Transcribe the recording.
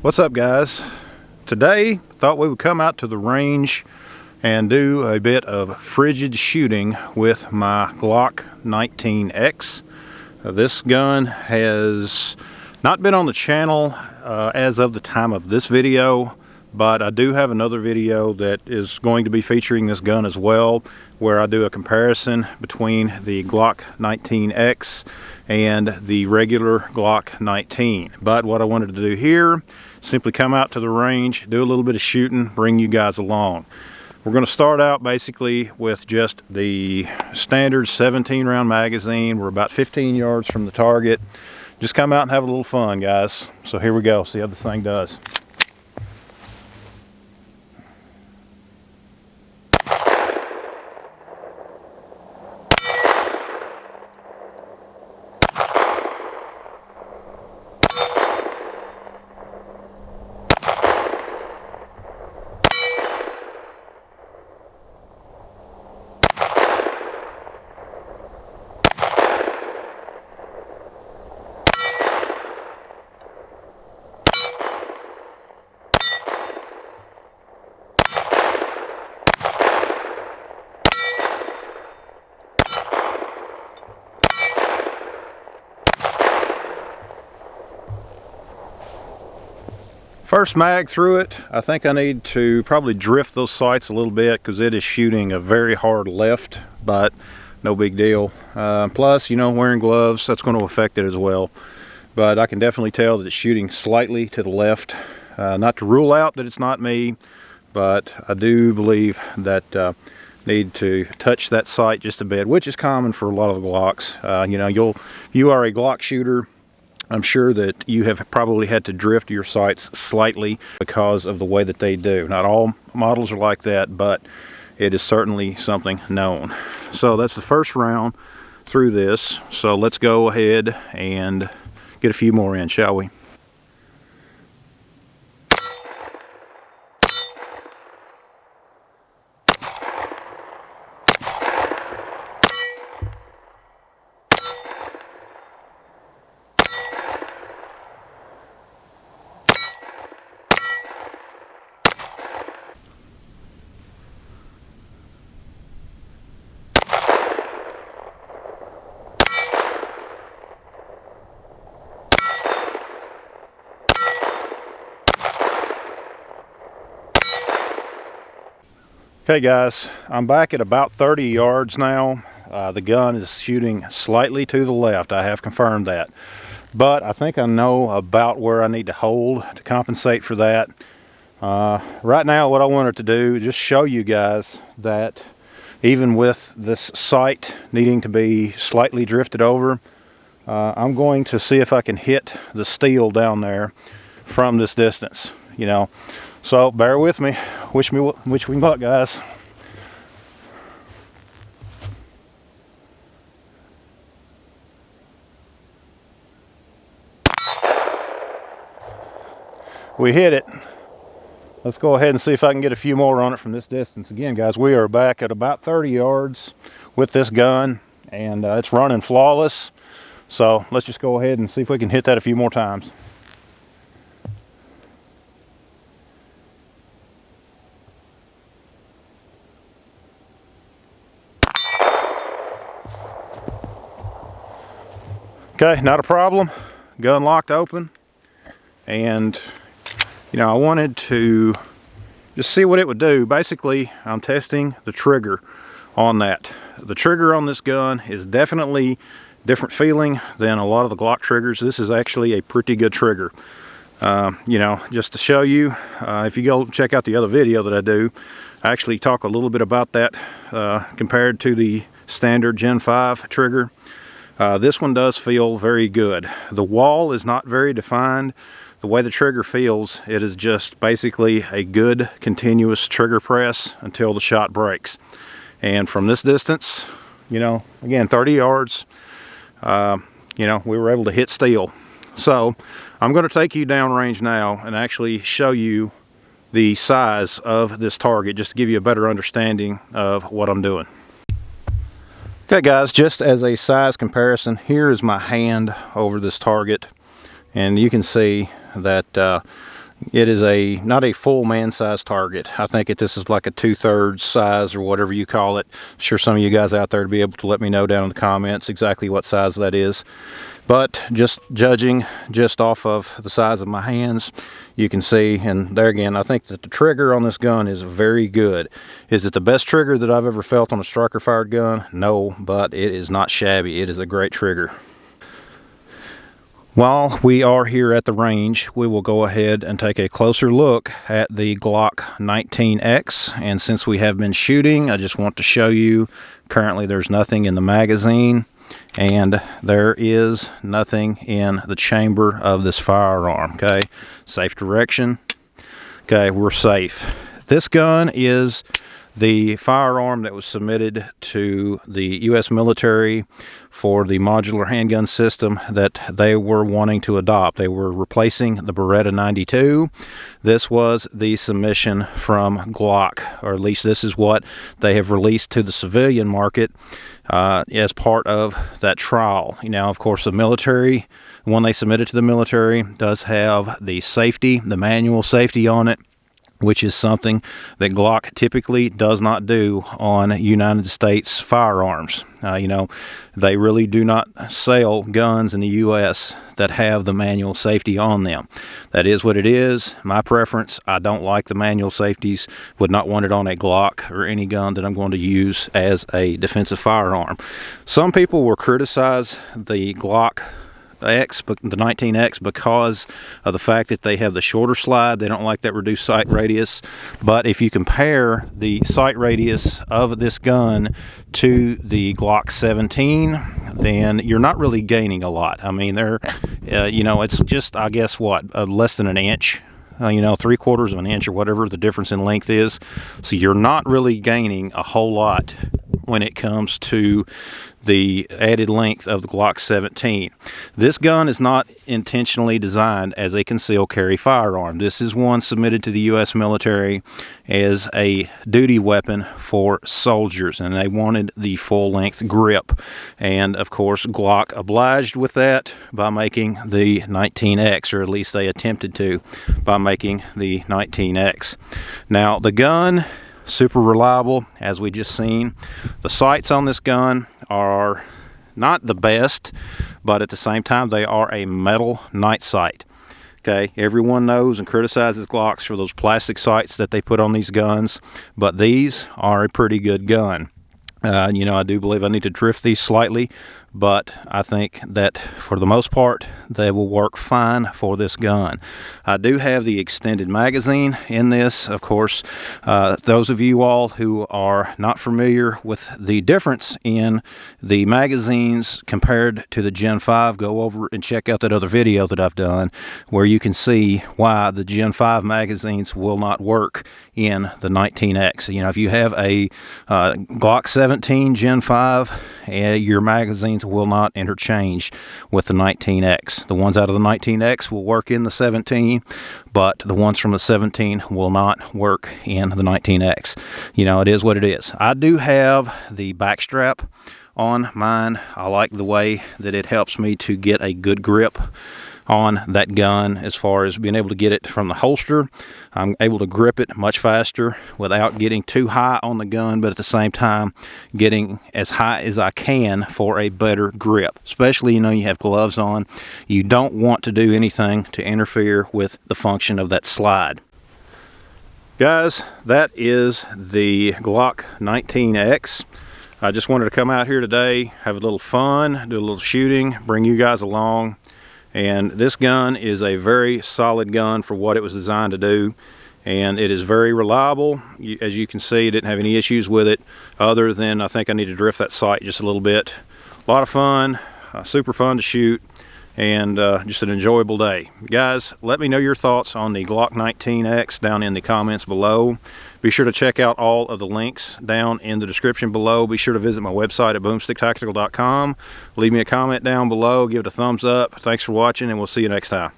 What's up, guys? Today thought we would come out to the range and do a bit of frigid shooting with my Glock 19x. This gun has not been on the channel as of the time of this video, but I do have another video that is going to be featuring this gun as well, where I do a comparison between the Glock 19x and the regular Glock 19. But what I wanted to do here, simply come out to the range, do a little bit of shooting, bring you guys along. We're going to start out basically with just the standard 17 round magazine. We're about 15 yards from the target. Just come out and have a little fun, guys. So here we go, see how this thing does. First mag through it, I think I need to probably drift those sights a little bit because it is shooting a very hard left, but no big deal. Plus, you know, wearing gloves, that's going to affect it as well. But I can definitely tell that it's shooting slightly to the left. Not to rule out that it's not me, but I do believe that need to touch that sight just a bit, which is common for a lot of the Glocks. You know, you are a Glock shooter, I'm sure that you have probably had to drift your sights slightly because of the way that they do. Not all models are like that, but it is certainly something known. So that's the first round through this. So let's go ahead and get a few more in, shall we? Okay guys, I'm back at about 30 yards now. The gun is shooting slightly to the left. I have confirmed that. But I think I know about where I need to hold to compensate for that. Right now what I wanted to do is just show you guys that even with this sight needing to be slightly drifted over, I'm going to see if I can hit the steel down there from this distance, you know. So bear with me. Wish me luck, guys. We hit it. Let's go ahead and see if I can get a few more on it from this distance. Again, guys, we are back at about 30 yards with this gun, and it's running flawless. So let's just go ahead and see if we can hit that a few more times. Okay, not a problem. Gun locked open, and you know, I wanted to just see what it would do. Basically, I'm testing the trigger on that. The trigger on this gun is definitely different feeling than a lot of the Glock triggers. This is actually a pretty good trigger. You know, just to show you, if you go check out the other video that I do, I actually talk a little bit about that compared to the standard Gen 5 trigger. This one does feel very good. The wall is not very defined. The way the trigger feels, it is just basically a good continuous trigger press until the shot breaks. And from this distance, you know, again, 30 yards, you know, we were able to hit steel. So I'm going to take you downrange now and actually show you the size of this target, just to give you a better understanding of what I'm doing. Okay guys, just as a size comparison, here is my hand over this target, and you can see that It is not a full man-size target. I think this is like a 2/3 size or whatever you call it. I'm sure some of you guys out there to be able to let me know down in the comments exactly what size that is. But just judging just off of the size of my hands, you can see, and there again, I think that the trigger on this gun is very good. Is it the best trigger that I've ever felt on a striker fired gun? No, but it is not shabby. It is a great trigger. While we are here at the range, we will go ahead and take a closer look at the Glock 19x. And since we have been shooting, I just want to show you, currently there's nothing in the magazine and there is nothing in the chamber of this firearm. Okay, safe direction. Okay, we're safe. This gun is the firearm that was submitted to the U.S. military for the modular handgun system that they were wanting to adopt. They were replacing the Baretta 92. This was the submission from Glock, or at least this is what they have released to the civilian market as part of that trial. Now, of course, the military, when they submitted to the military, does have the safety, the manual safety on it, which is something that Glock typically does not do on United States firearms. You know, they really do not sell guns in the U.S. that have the manual safety on them. That is what it is. My preference, I don't like the manual safeties, would not want it on a Glock or any gun that I'm going to use as a defensive firearm. Some people will criticize the Glock X, the 19x, because of the fact that they have the shorter slide. They don't like that reduced sight radius. But if you compare the sight radius of this gun to the Glock 17, then you're not really gaining a lot. I mean, you know, it's just, I guess, what, less than an inch. You know, 3/4 of an inch or whatever the difference in length is. So you're not really gaining a whole lot when it comes to the added length of the Glock 17. This gun is not intentionally designed as a concealed carry firearm. This is one submitted to the U.S. military as a duty weapon for soldiers, and they wanted the full-length grip. And of course, Glock obliged with that by making the 19x, or at least they attempted to by making the 19x. Now, the gun, super reliable, as we just seen. The sights on this gun are not the best, but at the same time they are a metal night sight. Okay, everyone knows and criticizes Glocks for those plastic sights that they put on these guns, but these are a pretty good gun. You know, I do believe I need to drift these slightly, but I think that for the most part they will work fine for this gun. I do have the extended magazine in this. Of course, those of you all who are not familiar with the difference in the magazines compared to the Gen 5, go over and check out that other video that I've done where you can see why the Gen 5 magazines will not work in the 19x. You know, if you have a Glock 17 Gen 5, your magazines will not interchange with the 19x. The ones out of the 19x will work in the 17, but the ones from the 17 will not work in the 19x. You know, it is what it is. I do have the back strap on mine. I like the way that it helps me to get a good grip on that gun as far as being able to get it from the holster. I'm able to grip it much faster without getting too high on the gun, but at the same time getting as high as I can for a better grip. Especially, you know, you have gloves on. You don't want to do anything to interfere with the function of that slide. Guys, that is the Glock 19x. I just wanted to come out here today, have a little fun, do a little shooting, bring you guys along. And this gun is a very solid gun for what it was designed to do, and it is very reliable. As you can see, I didn't have any issues with it other than I think I need to drift that sight just a little bit. A lot of fun, super fun to shoot, and just an enjoyable day. Guys, let me know your thoughts on the Glock 19x down in the comments below. Be sure to check out all of the links down in the description below. Be sure to visit my website at boomsticktactical.com. Leave me a comment down below, give it a thumbs up. Thanks for watching, and we'll see you next time.